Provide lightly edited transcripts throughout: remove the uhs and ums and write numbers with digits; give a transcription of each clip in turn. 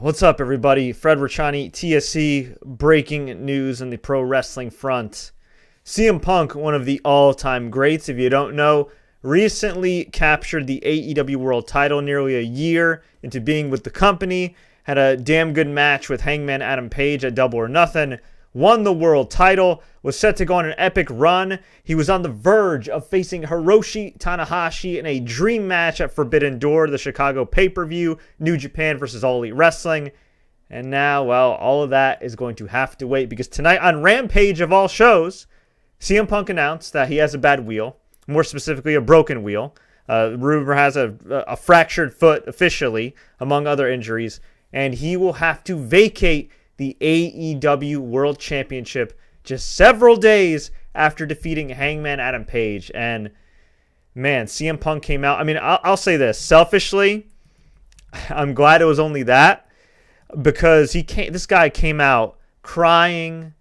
What's up, everybody? Fred Richani, TSC, breaking news on the pro wrestling front. CM Punk, one of the all-time greats, if you don't know, recently captured the AEW World title nearly a year into being with the company, had a damn good match with Hangman Adam Page at Double or Nothing, won the world title, was set to go on an epic run. He was on the verge of facing Hiroshi Tanahashi in a dream match at Forbidden Door, the Chicago pay-per-view, New Japan versus All Elite Wrestling. And now, well, all of that is going to have to wait because tonight on Rampage of all shows, CM Punk announced that he has a bad wheel, more specifically a broken wheel. Rumor has a fractured foot officially, among other injuries, and he will have to vacate the AEW World Championship just several days after defeating Hangman Adam Page. And man, CM Punk came out. I mean, I'll say this. Selfishly, I'm glad it was only that because this guy came out crying,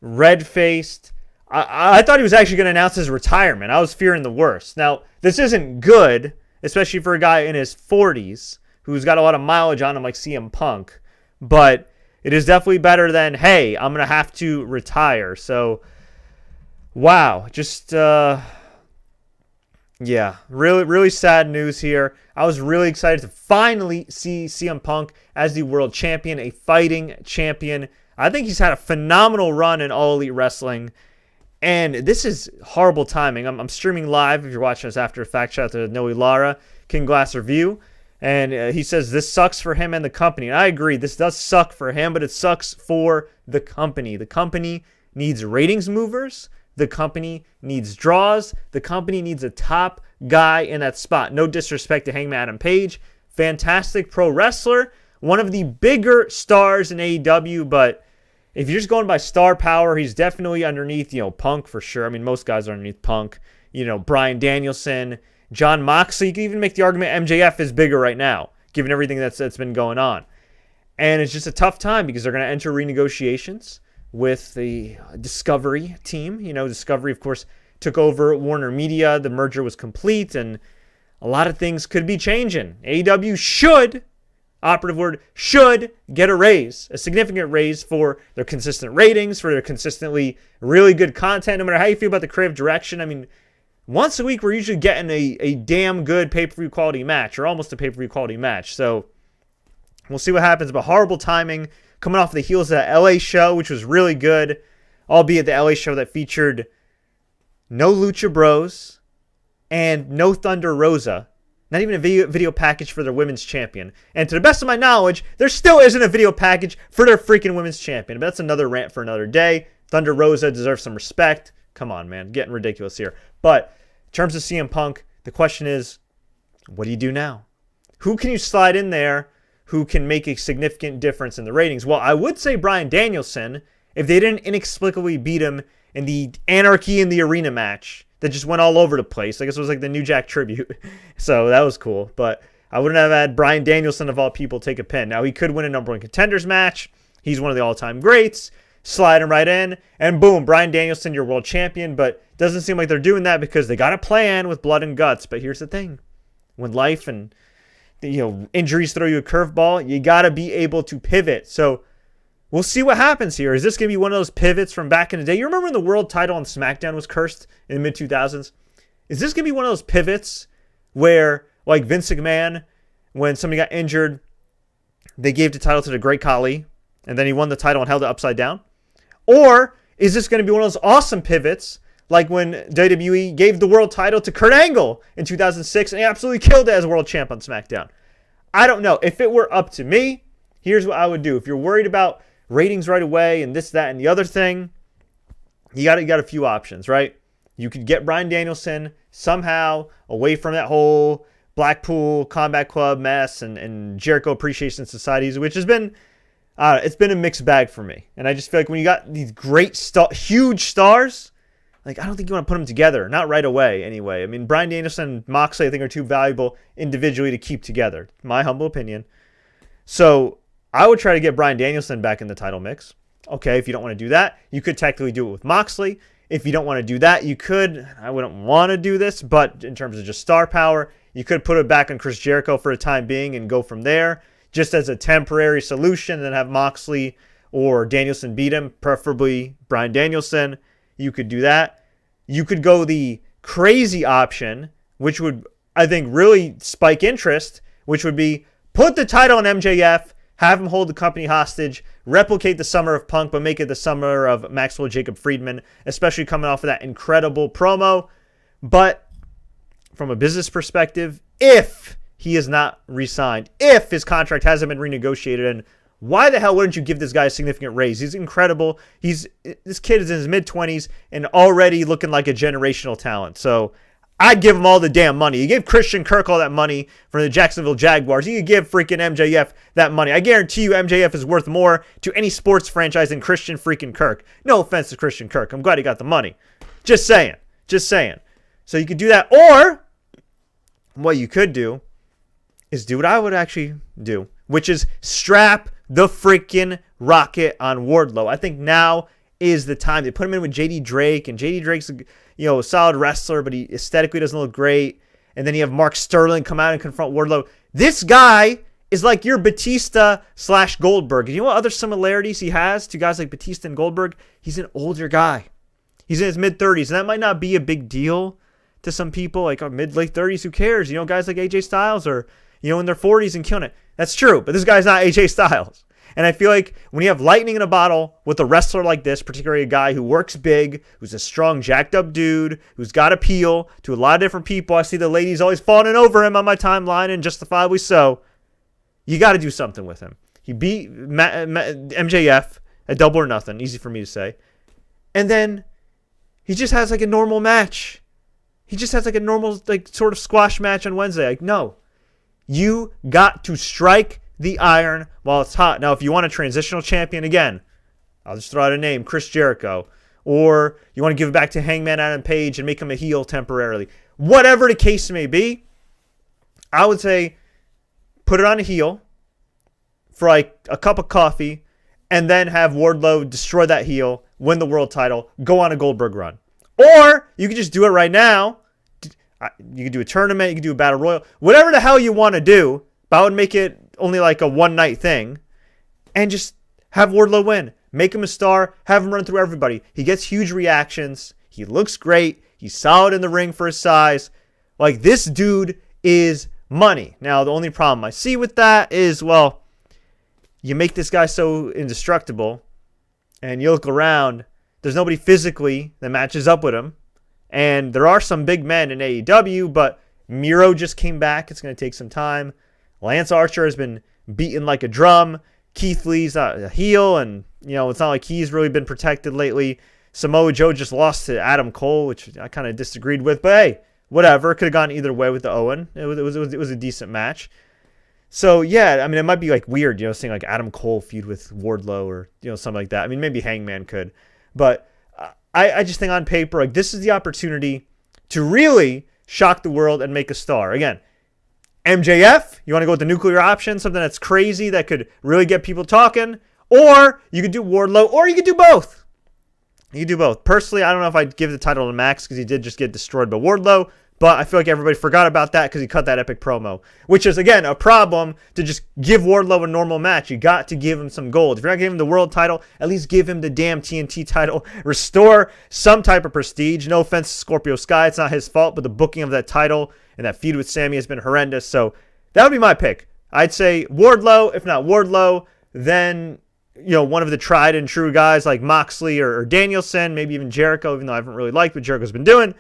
red-faced. I thought he was actually going to announce his retirement. I was fearing the worst. Now, this isn't good, especially for a guy in his 40s who's got a lot of mileage on him like CM Punk. But it is definitely better than, hey, I'm going to have to retire. So, wow. Just, yeah, really sad news here. I was really excited to finally see CM Punk as the world champion, a fighting champion. I think he's had a phenomenal run in All Elite Wrestling. And this is horrible timing. I'm streaming live. If you're watching us after the fact, shout out to Noe Lara, King Glass Review. And he says this sucks for him and the company. And I agree, this does suck for him, but it sucks for the company. The company needs ratings movers. The company needs draws. The company needs a top guy in that spot. No disrespect to Hangman Adam Page. Fantastic pro wrestler. One of the bigger stars in AEW, but if you're just going by star power, he's definitely underneath, Punk for sure. I mean, most guys are underneath Punk. Bryan Danielson, Jon Moxley. You can even make the argument MJF is bigger right now, given everything that's been going on. And it's just a tough time because they're going to enter renegotiations with the Discovery team. Discovery, of course, took over Warner Media. The merger was complete, and a lot of things could be changing. AEW should, operative word, should get a raise, a significant raise for their consistent ratings, for their consistently really good content, no matter how you feel about the creative direction. I mean, once a week, we're usually getting a damn good pay-per-view quality match, or almost a pay-per-view quality match. So we'll see what happens. But horrible timing coming off the heels of that LA show, which was really good, albeit the LA show that featured no Lucha Bros and no Thunder Rosa. Not even a video package for their women's champion. And to the best of my knowledge, there still isn't a video package for their freaking women's champion. But that's another rant for another day. Thunder Rosa deserves some respect. Come on, man. Getting ridiculous here. But in terms of CM Punk, the question is, what do you do now? Who can you slide in there who can make a significant difference in the ratings? Well, I would say Bryan Danielson, if they didn't inexplicably beat him in the Anarchy in the Arena match that just went all over the place. I guess it was like the New Jack tribute. So that was cool. But I wouldn't have had Bryan Danielson, of all people, take a pin. Now, he could win a number one contenders match. He's one of the all-time greats. Slide him right in, and boom, Bryan Danielson, your world champion. But doesn't seem like they're doing that because they got a plan with blood and guts. But here's the thing. When life and injuries throw you a curveball, you got to be able to pivot. So we'll see what happens here. Is this going to be one of those pivots from back in the day? You remember when the world title on SmackDown was cursed in the mid-2000s? Is this going to be one of those pivots where, like Vince McMahon, when somebody got injured, they gave the title to the Great Khali, and then he won the title and held it upside down? Or is this going to be one of those awesome pivots like when WWE gave the world title to Kurt Angle in 2006 and he absolutely killed it as world champ on SmackDown? I don't know. If it were up to me, here's what I would do. If you're worried about ratings right away and this, that, and the other thing, you got a few options, right? You could get Bryan Danielson somehow away from that whole Blackpool Combat Club mess and Jericho Appreciation Societies, which has been it's been a mixed bag for me. And I just feel like when you got these great, huge stars, like I don't think you want to put them together. Not right away, anyway. I mean, Bryan Danielson and Moxley, I think, are too valuable individually to keep together. My humble opinion. So I would try to get Bryan Danielson back in the title mix. Okay, if you don't want to do that, you could technically do it with Moxley. If you don't want to do that, you could, I wouldn't want to do this, but in terms of just star power, you could put it back on Chris Jericho for a time being and go from there. just as a temporary solution, and then have Moxley or Danielson beat him, preferably Bryan Danielson. You could do that. You could go the crazy option, which would, I think, really spike interest, which would be put the title on MJF, have him hold the company hostage, replicate the summer of Punk, but make it the summer of Maxwell Jacob Friedman, especially coming off of that incredible promo. But from a business perspective, if he is not re-signed, if his contract hasn't been renegotiated, and why the hell wouldn't you give this guy a significant raise? He's incredible. This kid is in his mid-20s and already looking like a generational talent. So I'd give him all the damn money. You gave Christian Kirk all that money from the Jacksonville Jaguars. You could give freaking MJF that money. I guarantee you MJF is worth more to any sports franchise than Christian freaking Kirk. No offense to Christian Kirk. I'm glad he got the money. Just saying. Just saying. So you could do that. Or what you could do is do what I would actually do, which is strap the freaking rocket on Wardlow. I think now is the time. They put him in with JD Drake, and JD Drake's a solid wrestler, but he aesthetically doesn't look great. And then you have Mark Sterling come out and confront Wardlow. This guy is like your Batista/Goldberg. You know what other similarities he has to guys like Batista and Goldberg? He's an older guy. He's in his mid-30s, and that might not be a big deal to some people, like mid-late 30s. Who cares? Guys like AJ Styles are in their 40s and killing it. That's true, but this guy's not AJ Styles. And I feel like when you have lightning in a bottle with a wrestler like this, particularly a guy who works big, who's a strong, jacked up dude, who's got appeal to a lot of different people. I see the ladies always fawning over him on my timeline, and justifiably so. You got to do something with him. He beat MJF at Double or Nothing. Easy for me to say. And then he just has like a normal match. He just has like a normal sort of squash match on Wednesday. No. You got to strike the iron while it's hot. Now, if you want a transitional champion, again, I'll just throw out a name, Chris Jericho. Or you want to give it back to Hangman Adam Page and make him a heel temporarily. Whatever the case may be, I would say put it on a heel for like a cup of coffee and then have Wardlow destroy that heel, win the world title, go on a Goldberg run. Or you could just do it right now. You could do a tournament, you could do a battle royal, whatever the hell you want to do, but I would make it only like a one-night thing, and just have Wardlow win. Make him a star, have him run through everybody. He gets huge reactions, he looks great, he's solid in the ring for his size. Like, this dude is money. Now, the only problem I see with that is, well, you make this guy so indestructible, and you look around, there's nobody physically that matches up with him. And there are some big men in AEW, but Miro just came back. It's going to take some time. Lance Archer has been beaten like a drum. Keith Lee's a heel, and it's not like he's really been protected lately. Samoa Joe just lost to Adam Cole, which I kind of disagreed with. But hey, whatever. Could have gone either way with the Owen. It was a decent match. So yeah, I mean, it might be like weird, seeing like Adam Cole feud with Wardlow or something like that. I mean, maybe Hangman could, but I just think on paper, like, this is the opportunity to really shock the world and make a star. Again, MJF, you want to go with the nuclear option, something that's crazy that could really get people talking, or you could do Wardlow, or you could do both. You could do both. Personally, I don't know if I'd give the title to Max because he did just get destroyed by Wardlow, but I feel like everybody forgot about that because he cut that epic promo, which is, again, a problem to just give Wardlow a normal match. You got to give him some gold. If you're not giving him the world title, at least give him the damn TNT title. Restore some type of prestige. No offense to Scorpio Sky. It's not his fault, but the booking of that title and that feud with Sammy has been horrendous. So that would be my pick. I'd say Wardlow. If not Wardlow, then one of the tried and true guys like Moxley or Danielson, maybe even Jericho, even though I haven't really liked what Jericho's been doing.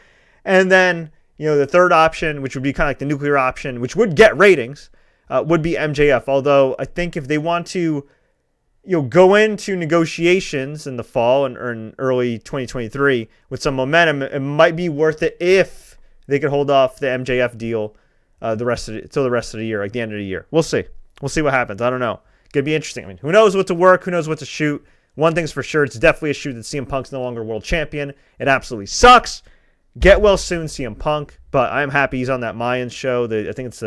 And then the third option, which would be kind of like the nuclear option, which would get ratings, would be MJF. Although I think if they want to, go into negotiations in the fall or in early 2023 with some momentum, it might be worth it if they could hold off the MJF deal till the rest of the year, like the end of the year. We'll see. We'll see what happens. I don't know. Could be interesting. I mean, who knows what to work? Who knows what to shoot? One thing's for sure, it's definitely a shoot that CM Punk's no longer world champion. It absolutely sucks. Get well soon, CM Punk. But I'm happy he's on that Mayans show. I think it's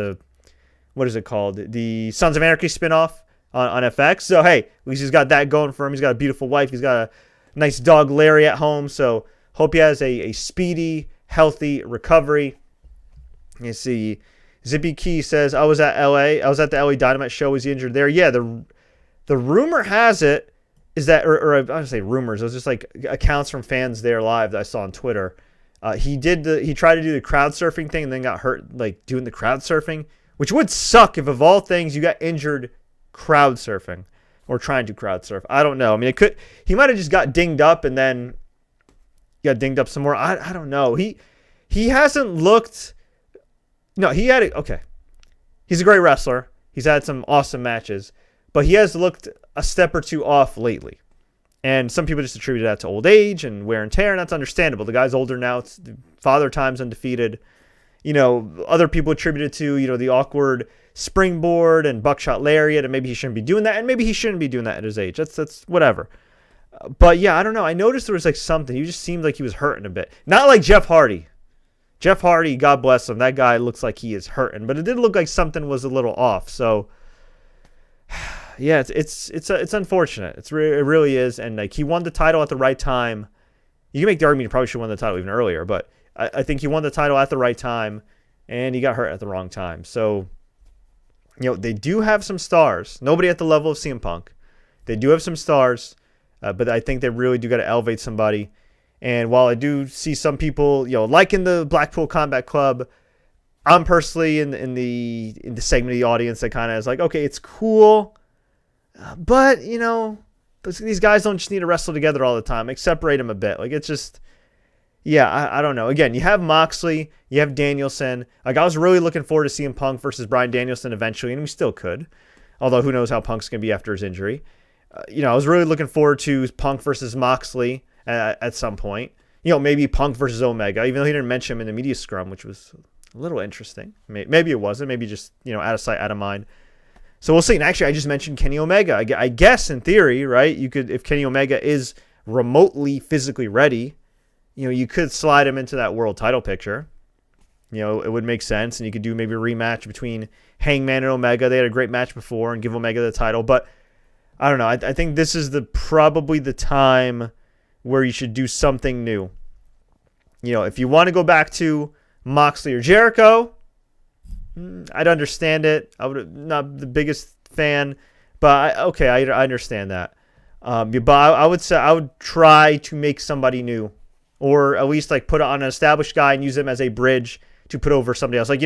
what is it called? The Sons of Anarchy spinoff on FX. So, hey, at least he's got that going for him. He's got a beautiful wife. He's got a nice dog, Larry, at home. So, hope he has a speedy, healthy recovery. You see, Zippy Key says, I was at LA. I was at the LA Dynamite show. Was he injured there? Yeah, the rumor has it is that, or I don't say rumors. It was just like accounts from fans there live that I saw on Twitter. He tried to do the crowd surfing thing and then got hurt like doing the crowd surfing, which would suck if of all things you got injured crowd surfing or trying to crowd surf. I don't know. I mean, he might have just got dinged up and then got dinged up some more. I don't know. He hasn't looked. No, he had it. Okay. He's a great wrestler. He's had some awesome matches, but he has looked a step or two off lately. And some people just attribute that to old age and wear and tear, and that's understandable. The guy's older now. It's Father Time's undefeated. Other people attribute it to, the awkward springboard and buckshot lariat, and maybe he shouldn't be doing that, and maybe he shouldn't be doing that at his age. That's whatever. But yeah, I don't know. I noticed there was like something. He just seemed like he was hurting a bit. Not like Jeff Hardy. Jeff Hardy, God bless him. That guy looks like he is hurting, but it did look like something was a little off. So yeah, it's unfortunate. It really is. And like he won the title at the right time. You can make the argument he probably should have won the title even earlier, but I think he won the title at the right time, and he got hurt at the wrong time. So they do have some stars. Nobody at the level of CM Punk. They do have some stars, but I think they really do got to elevate somebody. And while I do see some people, like in the Blackpool Combat Club, I'm personally in the segment of the audience that kind of is like, okay, it's cool, but these guys don't just need to wrestle together all the time. Like, separate them a bit. Like, it's just, yeah, I don't know. Again, you have Moxley, you have Danielson. Like, I was really looking forward to seeing Punk versus Bryan Danielson eventually, and we still could. Although, who knows how Punk's going to be after his injury. I was really looking forward to Punk versus Moxley at some point. Maybe Punk versus Omega, even though he didn't mention him in the media scrum, which was a little interesting. Maybe it wasn't. Maybe just, out of sight, out of mind. So we'll see. And actually, I just mentioned Kenny Omega. I guess in theory, right, you could, if Kenny Omega is remotely physically ready, you could slide him into that world title picture. It would make sense. And you could do maybe a rematch between Hangman and Omega. They had a great match before and give Omega the title. But I don't know. I think this is probably the time where you should do something new. If you want to go back to Moxley or Jericho, I'd understand it. I would not the biggest fan, but I understand that. But I would say I would try to make somebody new, or at least like put it on an established guy and use him as a bridge to put over somebody else. Like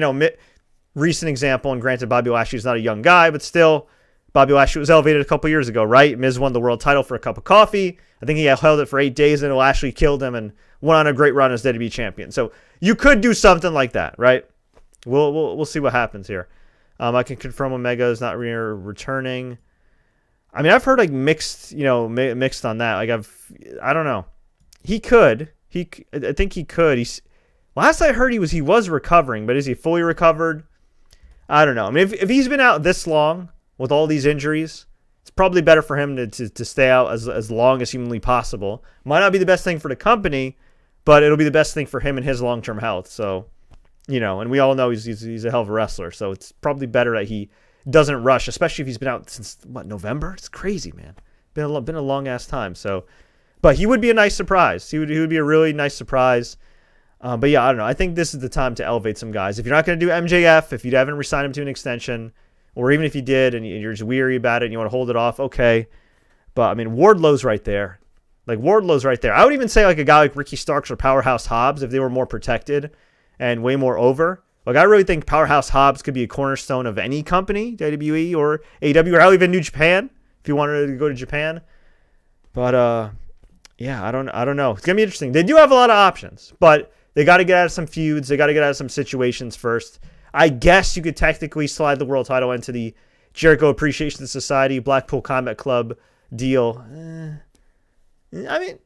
recent example, and granted, Bobby Lashley's not a young guy, but still, Bobby Lashley was elevated a couple years ago, right? Miz won the world title for a cup of coffee. I think he held it for 8 days, and Lashley killed him and went on a great run as WWE champion. So you could do something like that, right? We'll see what happens here. I can confirm Omega is not returning. I mean, I've heard like mixed on that. Like I don't know. He could. I think he could. Last I heard he was recovering, but is he fully recovered? I don't know. I mean, if he's been out this long with all these injuries, it's probably better for him to stay out as long as humanly possible. Might not be the best thing for the company, but it'll be the best thing for him and his long-term health. So, and we all know he's a hell of a wrestler. So it's probably better that he doesn't rush, especially if he's been out since, November? It's crazy, man. Been a long-ass time. So, but he would be a nice surprise. He would be a really nice surprise. But yeah, I don't know. I think this is the time to elevate some guys. If you're not going to do MJF, if you haven't re-signed him to an extension, or even if you did and you're just weary about it and you want to hold it off, okay. But, I mean, Wardlow's right there. Wardlow's right there. I would even say a guy like Ricky Starks or Powerhouse Hobbs, if they were more protected and way more over. I really think Powerhouse Hobbs could be a cornerstone of any company, WWE or AEW, or even New Japan, if you wanted to go to Japan. But, yeah, I don't know. It's going to be interesting. They do have a lot of options, but they got to get out of some feuds. They got to get out of some situations first. I guess you could technically slide the world title into the Jericho Appreciation Society, Blackpool Combat Club deal. I mean,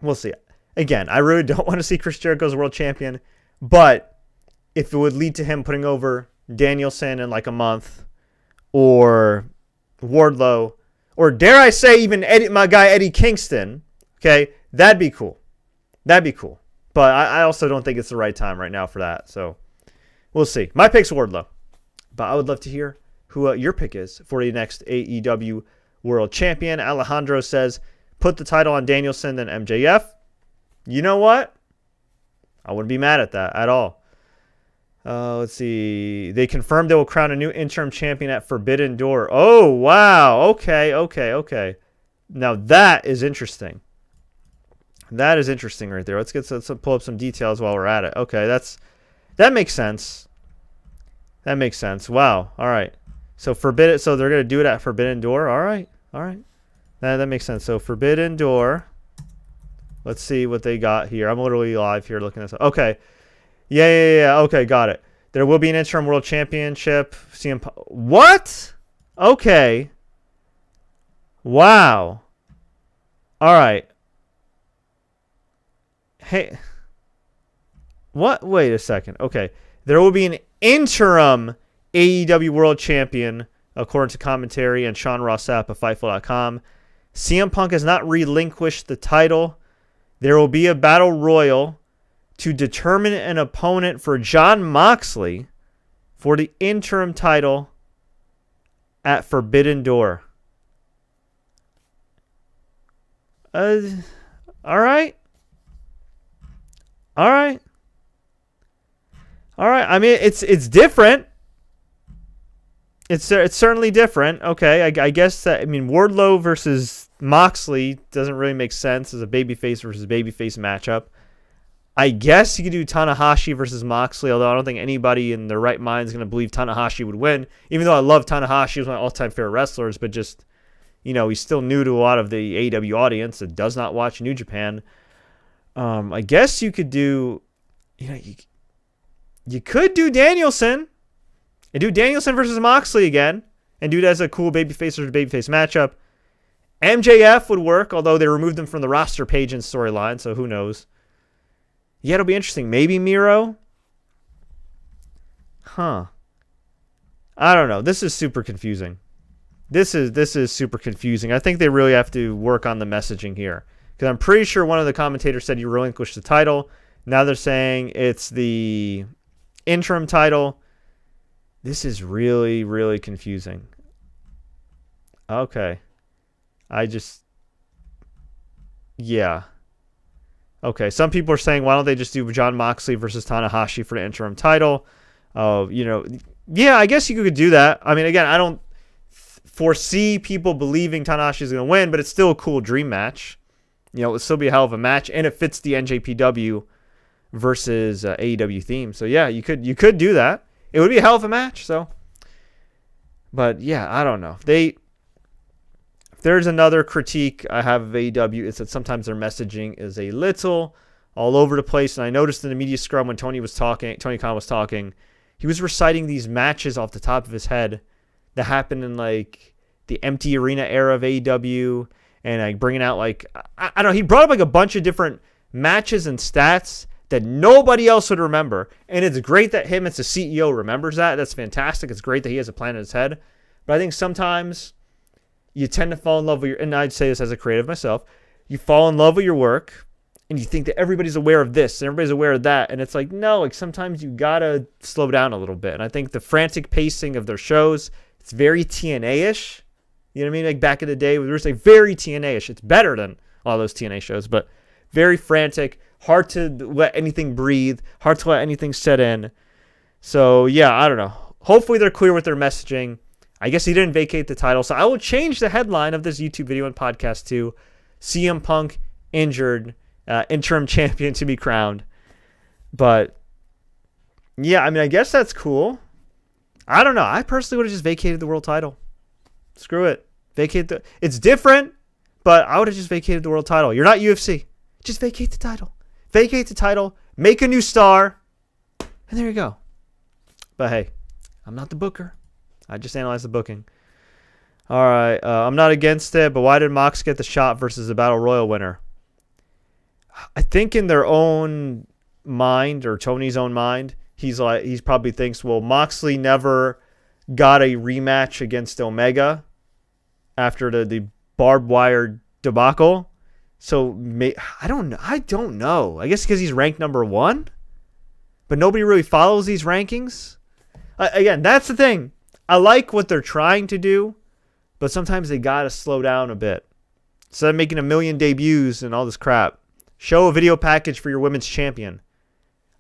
we'll see. Again, I really don't want to see Chris Jericho as world champion, but if it would lead to him putting over Danielson in a month, or Wardlow, or dare I say even my guy Eddie Kingston, okay, that'd be cool. That'd be cool. But I also don't think it's the right time right now for that, so we'll see. My pick's Wardlow. But I would love to hear who your pick is for the next AEW World Champion. Alejandro says, put the title on Danielson, then MJF. You know what? I wouldn't be mad at that at all. Let's see. They confirmed they will crown a new interim champion at Forbidden Door. Oh, wow. Okay. Now that is interesting. That is interesting right there. Let's pull up some details while we're at it. Okay, that makes sense. That makes sense. Wow. All right. So they're gonna do it at Forbidden Door. All right. That makes sense. So Forbidden Door. Let's see what they got here. I'm literally live here looking at this. Okay. Yeah. Okay, got it. There will be an Interim World Championship. What? Okay. Wow. All right. Hey. What? Wait a second. Okay. There will be an interim AEW World Champion, according to commentary and Sean Rossap of Fightful.com. CM Punk has not relinquished the title. There will be a battle royal to determine an opponent for Jon Moxley for the interim title at Forbidden Door. All right. I mean, it's different. It's certainly different. Okay, I guess that. I mean, Wardlow versus Moxley doesn't really make sense as a babyface versus babyface matchup. I guess you could do Tanahashi versus Moxley, although I don't think anybody in their right mind is going to believe Tanahashi would win. Even though I love Tanahashi, he's one of my all-time favorite wrestlers, but just, he's still new to a lot of the AEW audience that does not watch New Japan. I guess you could do, you could do Danielson and do Danielson versus Moxley again and do it as a cool babyface versus babyface matchup. MJF would work, although they removed him from the roster page and storyline, so who knows. Yeah, it'll be interesting. Maybe Miro? Huh. I don't know. This is super confusing. This is super confusing. I think they really have to work on the messaging here. Because I'm pretty sure one of the commentators said you relinquished the title. Now they're saying it's the interim title. This is really, really confusing. Okay. Yeah. Okay, some people are saying, why don't they just do Jon Moxley versus Tanahashi for the interim title? Yeah, I guess you could do that. I mean, again, I don't foresee people believing Tanahashi is going to win, but it's still a cool dream match. It would still be a hell of a match, and it fits the NJPW versus AEW theme. So yeah, you could do that. It would be a hell of a match. So, but yeah, I don't know. If there's another critique I have of AEW, it's that sometimes their messaging is a little all over the place. And I noticed in the media scrum when Tony Khan was talking, he was reciting these matches off the top of his head that happened in like the empty arena era of AEW, and like bringing out like I don't know. He brought up like a bunch of different matches and stats that nobody else would remember. And it's great that him as the CEO remembers that. That's fantastic. It's great that he has a plan in his head. But I think sometimes you tend to fall in love with and I'd say this as a creative myself, you fall in love with your work and you think that everybody's aware of this and everybody's aware of that. And it's like, no, like sometimes you gotta slow down a little bit. And I think the frantic pacing of their shows, it's very TNA-ish. You know what I mean? Like back in the day, we were saying very TNA-ish. It's better than all those TNA shows, but very frantic, hard to let anything breathe, hard to let anything set in. So yeah, I don't know. Hopefully they're clear with their messaging. I guess he didn't vacate the title. So I will change the headline of this YouTube video and podcast to CM Punk injured, interim champion to be crowned. But yeah, I mean, I guess that's cool. I don't know. I personally would have just vacated the world title. Screw it. It's different, but I would have just vacated the world title. You're not UFC. Just vacate the title. Vacate the title. Make a new star. And there you go. But hey, I'm not the booker. I just analyze the booking. All right. I'm not against it, but why did Mox get the shot versus the Battle Royal winner? I think in their own mind, or Tony's own mind, he probably thinks, well, Moxley never got a rematch against Omega after the barbed wire debacle. So I don't know. I guess because he's ranked number 1, but nobody really follows these rankings. Again, that's the thing. I like what they're trying to do, but sometimes they gotta slow down a bit. Instead of making 1 million debuts and all this crap, show a video package for your women's champion.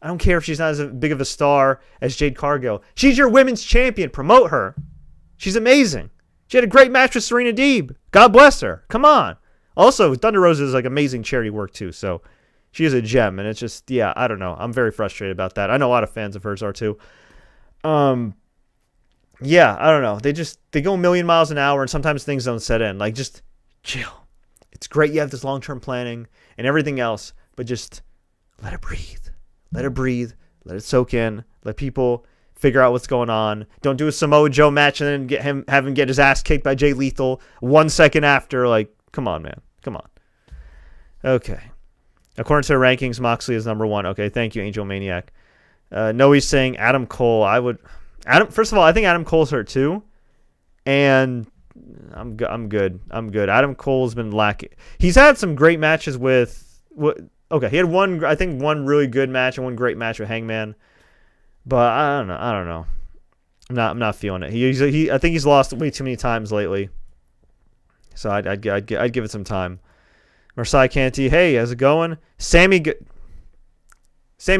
I don't care if she's not as big of a star as Jade Cargill. She's your women's champion. Promote her. She's amazing. She had a great match with Serena Deeb. God bless her. Come on. Also, Thunder Rosa is like amazing charity work too. So she is a gem. And it's just, yeah, I don't know. I'm very frustrated about that. I know a lot of fans of hers are too. Yeah, I don't know. They go a million miles an hour and sometimes things don't set in. Like, just chill. It's great you have this long-term planning and everything else, but just let it breathe. Let it breathe. Let it soak in. Let people figure out what's going on. Don't do a Samoa Joe match and then have him get his ass kicked by Jay Lethal 1 second after. Like, come on, man. Come on. Okay. According to the rankings, Moxley is number 1. Okay, thank you, Angel Maniac. Noe's saying Adam Cole. First of all, I think Adam Cole's hurt too. And I'm good. Adam Cole's been lacking. He's had some great matches with... Okay, he had one really good match and one great match with Hangman, but I don't know. I'm not feeling it. I think he's lost way too many times lately, so I'd give it some time. Marseille Canty, hey, how's it going? Sammy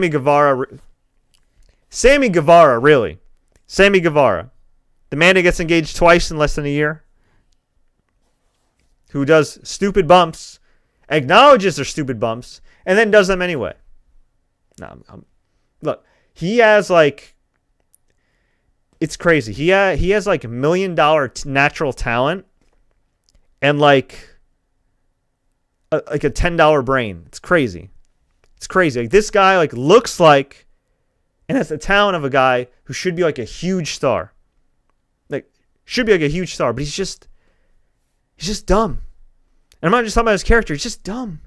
Guevara, really? Sammy Guevara, the man who gets engaged twice in less than a year, who does stupid bumps, acknowledges their stupid bumps, and then does them anyway. No, look, he has like, it's crazy. He has like $1 million natural talent and like a $10 brain. It's crazy. It's crazy. Like, this guy like looks like and has the talent of a guy who should be like a huge star. Like, should be like a huge star, but he's just dumb. And I'm not just talking about his character. He's just dumb.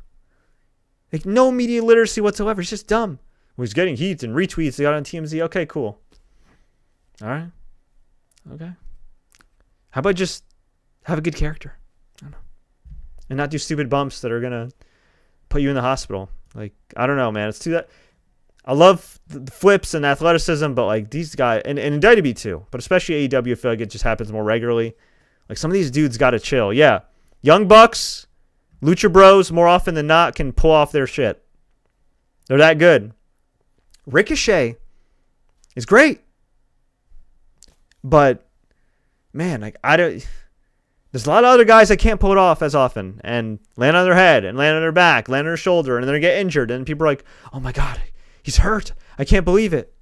Like, no media literacy whatsoever. He's just dumb. Well, he's getting heat and retweets. He got on TMZ. Okay, cool. All right. Okay. How about just have a good character? I don't know. And not do stupid bumps that are going to put you in the hospital. Like, I don't know, man. It's too that. I love the flips and athleticism, but like these guys, and in WWE too, but especially AEW, I feel like it just happens more regularly. Like, some of these dudes got to chill. Yeah. Young Bucks, Lucha Bros, more often than not, can pull off their shit. They're that good. Ricochet is great. But, man, like, there's a lot of other guys that can't pull it off as often and land on their head and land on their back, land on their shoulder, and then they get injured. And people are like, oh my God, he's hurt. I can't believe it.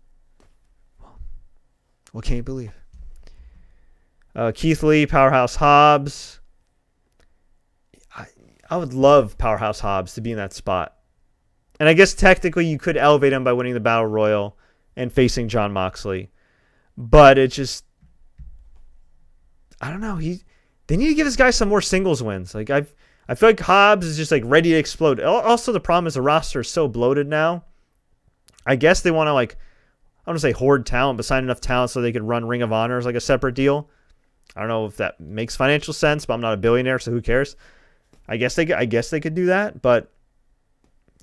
What can you believe? Keith Lee, Powerhouse Hobbs. I would love Powerhouse Hobbs to be in that spot. And I guess technically you could elevate him by winning the Battle Royal and facing Jon Moxley. But it just, I don't know. They need to give this guy some more singles wins. Like, I feel like Hobbs is just like ready to explode. Also, the problem is the roster is so bloated now. I guess they want to, like, I don't want to say hoard talent, but sign enough talent so they could run Ring of Honor as like a separate deal. I don't know if that makes financial sense, but I'm not a billionaire, so who cares? I guess they could do that, but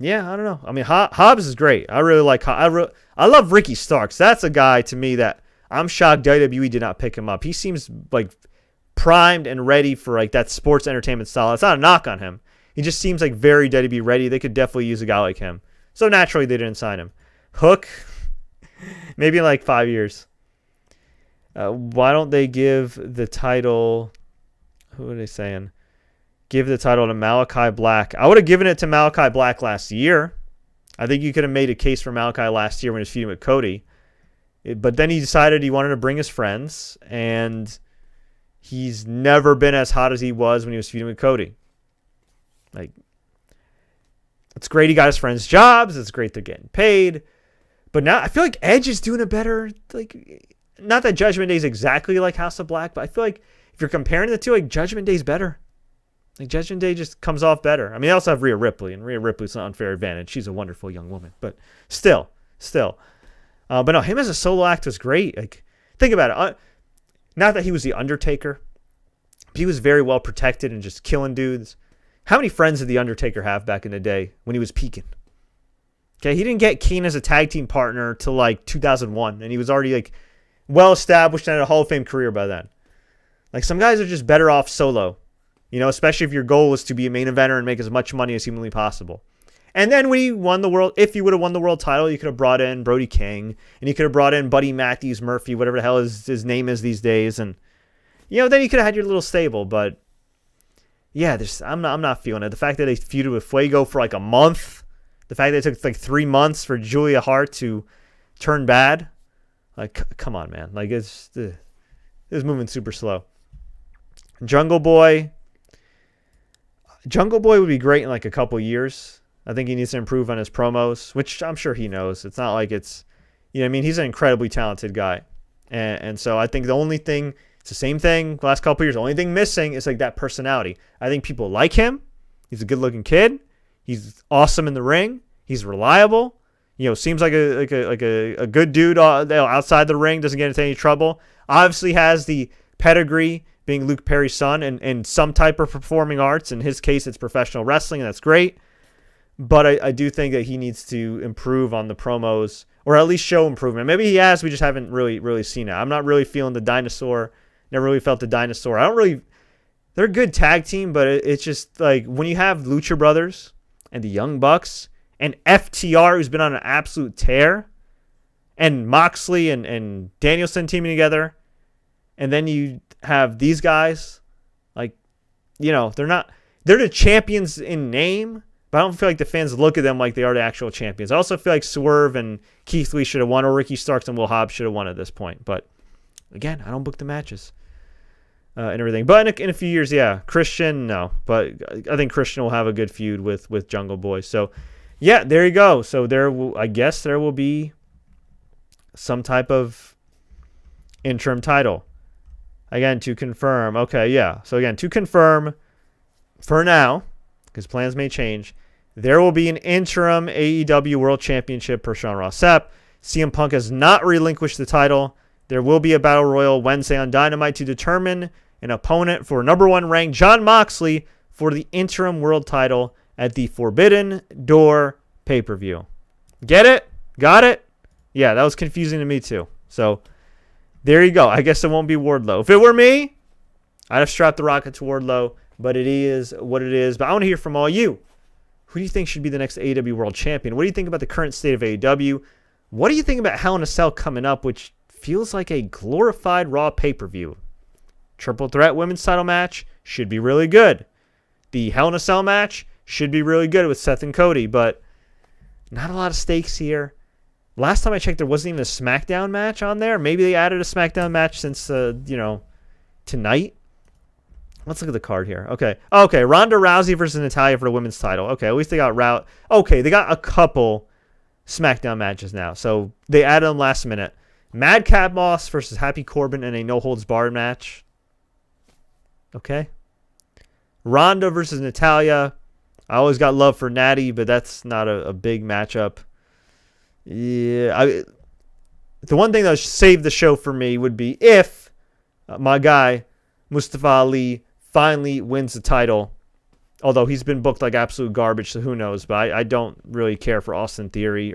yeah, I don't know. I mean, Hobbs is great. I really like. I love Ricky Starks. That's a guy to me that I'm shocked WWE did not pick him up. He seems like primed and ready for like that sports entertainment style. It's not a knock on him. He just seems like very WWE ready. They could definitely use a guy like him. So naturally, they didn't sign him. Hook, maybe in like 5 years. Why don't they give the title? Who are they saying? Give the title to Malachi Black. I would have given it to Malachi Black last year. I think you could have made a case for Malachi last year when he was feuding with Cody. But then he decided he wanted to bring his friends, and he's never been as hot as he was when he was feuding with Cody. Like, it's great he got his friends jobs. It's great they're getting paid. But now I feel like Edge is doing a better, like, not that Judgment Day is exactly like House of Black, but I feel like if you're comparing the two, like, Judgment Day's better. Like, Judgment Day just comes off better. I mean, they also have Rhea Ripley, and Rhea Ripley's an unfair advantage. She's a wonderful young woman, but still. But no, him as a solo act was great. Like, think about it. Not that he was the Undertaker, but he was very well protected and just killing dudes. How many friends did the Undertaker have back in the day when he was peaking? Okay, he didn't get Kane as a tag team partner till like 2001, and he was already like well established and had a Hall of Fame career by then. Like, some guys are just better off solo. You know, especially if your goal is to be a main eventer and make as much money as humanly possible. And then when he won the world, if you would have won the world title, you could have brought in Brody King, and you could have brought in Buddy Matthews Murphy, whatever the hell his name is these days, and then you could have had your little stable. But yeah, I'm not feeling it. The fact that they feuded with Fuego for like a month, the fact that it took like 3 months for Julia Hart to turn bad, like come on, man, like it's moving super slow. Jungle Boy would be great in like a couple years. I think he needs to improve on his promos, which I'm sure he knows. It's not like it's, he's an incredibly talented guy. And so I think the only thing, it's the same thing the last couple years. The only thing missing is like that personality. I think people like him. He's a good looking kid. He's awesome in the ring. He's reliable. Seems like a good dude outside the ring. Doesn't get into any trouble. Obviously has the pedigree being Luke Perry's son and some type of performing arts. In his case, it's professional wrestling, and that's great. But I do think that he needs to improve on the promos, or at least show improvement. Maybe he has. We just haven't really seen it. I'm not really feeling the Dinosaur. Never really felt the Dinosaur. They're a good tag team, but it's just like when you have Lucha Brothers and the Young Bucks and FTR, who's been on an absolute tear, and Moxley and Danielson teaming together, and then you have these guys, like, they're the champions in name, but I don't feel like the fans look at them like they are the actual champions. I also feel like Swerve and Keith Lee should have won, or Ricky Starks and Will Hobbs should have won at this point. But again, I don't book the matches and everything. But in a few years, yeah, Christian, no. But I think Christian will have a good feud with Jungle Boy. So, yeah, there you go. So I guess there will be some type of interim title. Again, to confirm. Okay, yeah. So again, to confirm, for now, because plans may change, there will be an interim AEW World Championship per Sean Ross Sapp. CM Punk has not relinquished the title. There will be a Battle Royal Wednesday on Dynamite to determine an opponent for number 1 ranked Jon Moxley for the interim world title at the Forbidden Door pay-per-view. Get it? Got it? Yeah, that was confusing to me too. So there you go. I guess it won't be Wardlow. If it were me, I'd have strapped the rocket to Wardlow, but it is what it is. But I want to hear from all you. Who do you think should be the next AEW World Champion? What do you think about the current state of AEW? What do you think about Hell in a Cell coming up, which feels like a glorified Raw pay-per-view? Triple threat women's title match should be really good. The Hell in a Cell match should be really good with Seth and Cody, but not a lot of stakes here. Last time I checked, there wasn't even a SmackDown match on there. Maybe they added a SmackDown match since, tonight. Let's look at the card here. Okay, Ronda Rousey versus Natalya for the women's title. Okay, at least they got Okay, they got a couple SmackDown matches now. So they added them last minute. Madcap Moss versus Happy Corbin in a no-holds-barred match. Okay. Ronda versus Natalya. I always got love for Natty, but that's not a big matchup. Yeah, the one thing that would save the show for me would be if my guy, Mustafa Ali, finally wins the title. Although he's been booked like absolute garbage, so who knows. But I don't really care for Austin Theory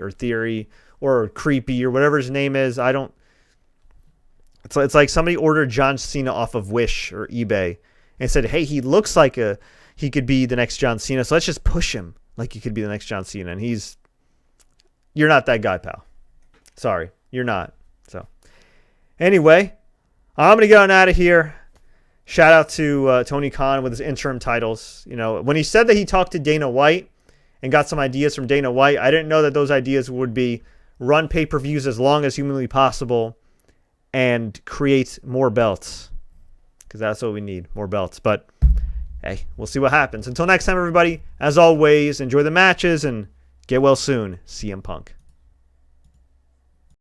or Creepy or whatever his name is. I don't. It's like somebody ordered John Cena off of Wish or eBay and said, hey, he looks like he could be the next John Cena, so let's just push him like he could be the next John Cena. And you're not that guy, pal. Sorry, you're not. So anyway, I'm going to get on out of here. Shout out to Tony Khan with his interim titles. When he said that he talked to Dana White and got some ideas from Dana White, I didn't know that those ideas would be run pay-per-views as long as humanly possible and create more belts, because that's what we need, more belts. But hey, we'll see what happens. Until next time, everybody, as always, enjoy the matches and get well soon, CM Punk.